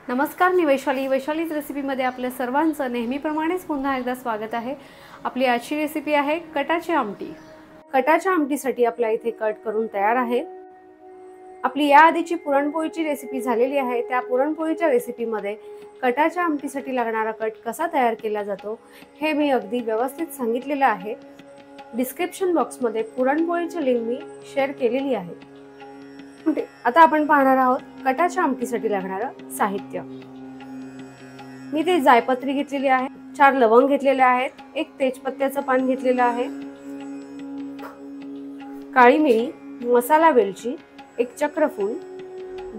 नमस्कार, मी वैशालीच रेसिपीमध्ये आपल्या सर्वांचं नेहमीप्रमाणेच पुन्हा एकदा स्वागत आहे। आपली आजची रेसिपी आहे कटाची आमटी। कटाच्या आमटीसाठी आपल्या इथे कट करून तयार आहे। आपली या आधीची पुरणपोळीची रेसिपी झालेली आहे। त्या पुरणपोळीच्या रेसिपीमध्ये कटाच्या आमटीसाठी लागणारा कट कसा तयार केला जातो हे मी अगदी व्यवस्थित सांगितलेलं आहे। डिस्क्रिप्शन बॉक्समध्ये पुरणपोळीची लिंक मी शेअर केलेली आहे। आता आपण पाहणार आहोत कटाच्या आमटीसाठी लागणारं साहित्य। मी ते जायपत्री घेतलेली आहे, 4 लवंग घेतलेले आहेत, 1 तेजपत्त्याचं पान घेतलेलं आहे, काळी मिरी, मसाला वेलची, 1 चक्रफूल,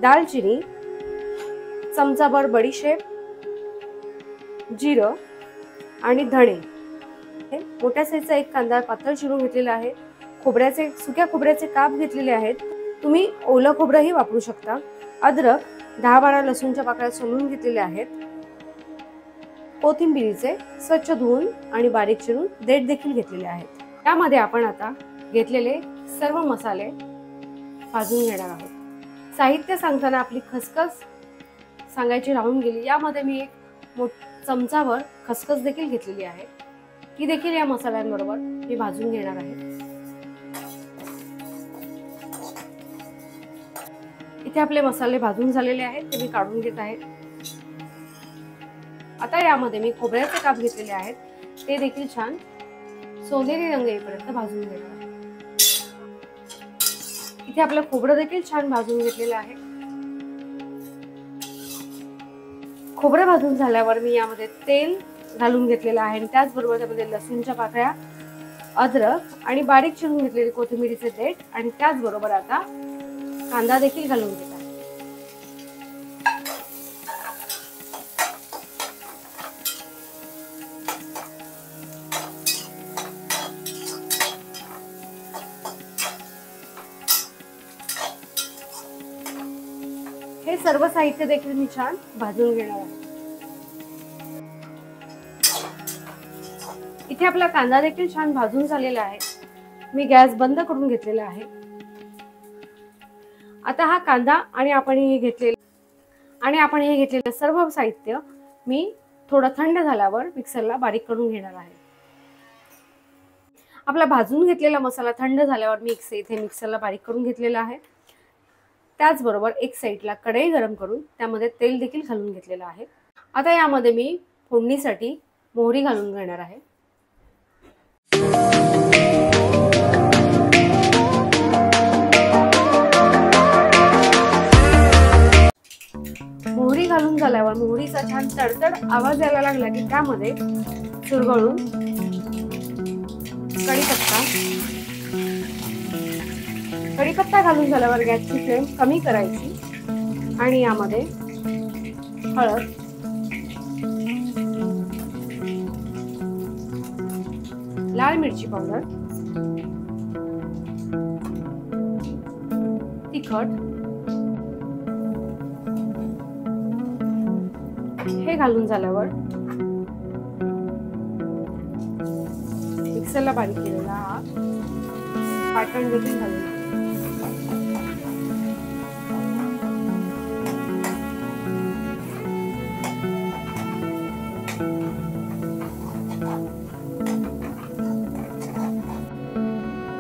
दालचिनी, चमचाभर बडीशेप, जिरं आणि धणे। मोठ्या साईजचा 1 कांदा पातळ चिरून घेतलेला आहे। सुक्या खोबऱ्याचे काप घेतलेले आहेत। तुम्ही ओलं खोबरंही वापरू शकता। अद्रक 10-12 लसूणच्या पाकळ्या सोलून घेतलेल्या आहेत। कोथिंबीरीचे स्वच्छ धुवून आणि बारीक चिरून देठ देखील घेतलेले आहेत। त्यामध्ये आपण आता घेतलेले सर्व मसाले भाजून घेणार आहोत। साहित्य सांगताना आपली खसखस सांगायची राहून गेली। यामध्ये मी 1 चमचाभर खसखस देखील घेतलेली आहे। ती देखील या मसाल्यांबरोबर मी भाजून घेणार आहे। इथे आपले मसाले भाजून झालेले आहेत, ते मी काढून घेत आहे। आता यामध्ये मी खोबऱ्याचे काप घेतलेले आहेत, ते देखील छान सोनेरी रंग येईपर्यंत भाजून घेणार आहे। इथे आपलं खोबरं देखील छान भाजून घेतलेलं आहे। खोबरं भाजून झाल्यावर मी यामध्ये तेल घालून घेतलेलं आहे आणि त्याचबरोबर त्यामध्ये लसूणच्या पाकळ्या, अद्रक आणि बारीक चिरून घेतलेले कोथिंबीरीचे देठ आणि त्याचबरोबर आता कांदा देखील घालून घेत आहे। हे सर्व साहित्य देखील मी छान भाजून घेणार आहे। इथे आपला कांदा देखील छान भाजून झालेला आहे। मी गॅस बंद करून घेतलेला आहे। आता हा कांदा आणि आपण हे घेतलेलं सर्व साहित्य मी थोडं थंड झाल्यावर मिक्सरला बारीक करून घेणार आहे। आपला भाजून घेतलेला मसाला थंड झाल्यावर मी इथे मिक्सरला बारीक करून घेतलेला आहे। त्याचबरोबर एक साईडला कढई गरम करून त्यामध्ये तेल देखील घालून घेतलेलं आहे। आता यामध्ये मी फोडणीसाठी मोहरी घालून घेणार आहे। मोहरी घालून झाल्यावर मोहरीचा छान तडतड आवाज यायला लागला की त्यामध्ये चुरगळून कढीपत्ता घालून झाल्यावर गॅसची फ्लेम कमी करायची आणि यामध्ये हळद, लाल मिरची पावडर, तिखट हे घालून झाल्यावर मिक्सरला बारीक केलेला हा वाटण देखील घालून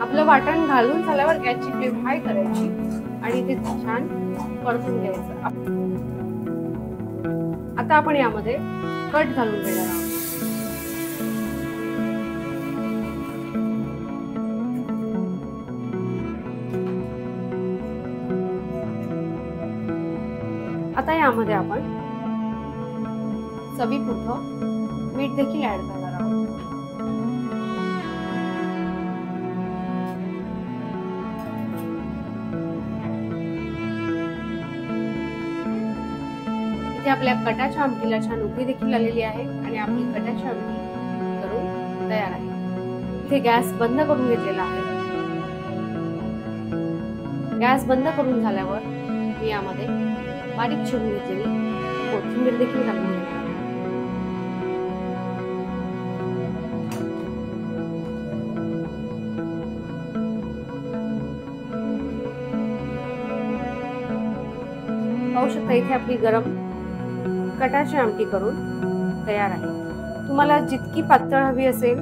आपलं वाटण घालून झाल्यावर गॅसची फ्लेम हाय करायची आणि ते छान परतून घ्यायचं। आता आपण यामध्ये कट घालून घेणार आहोत। आता यामध्ये आपण चवीपुरतं मीठ देखील ऍड करणार आहोत। इथे आपल्या कटाच्या आमटीला छान उकळी देखील आलेली आहे आणि आपली कटाची आमटी करून तयार आहे। इथे गॅस बंद करून घेतलेला आहे। गॅस बंद करून झाल्यावर मी यामध्ये बारीक चिरून घेतलेली कोथिंबीर देखील घालून घेणार आहे। पाहू शकता इथे आपली गरम कटाची आमटी करून तयार आहे। तुम्हाला जितकी पातळ हवी असेल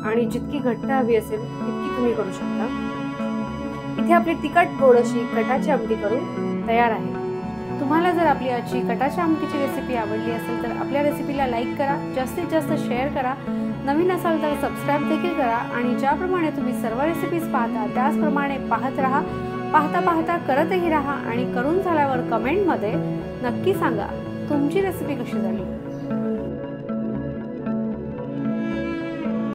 आणि जितकी घट्ट हवी असेल तितकी तुम्ही करू शकता। इथे आपली तिखट गोड अशी कटाची आमटी करून तयार आहे। तुम्हाला जर आपली आजची कटाच्या आमटीची रेसिपी आवडली असेल तर आपल्या रेसिपीला लाईक करा, जास्तीत जास्त शेअर करा, नवीन असाल तर सबस्क्राईब देखील करा आणि ज्याप्रमाणे तुम्ही सर्व रेसिपीज पाहता त्याचप्रमाणे पाहत राहा। पाहता पाहता करतही राहा आणि करून झाल्यावर कमेंटमध्ये नक्की सांगा तुमची रेसिपी कशी झाली।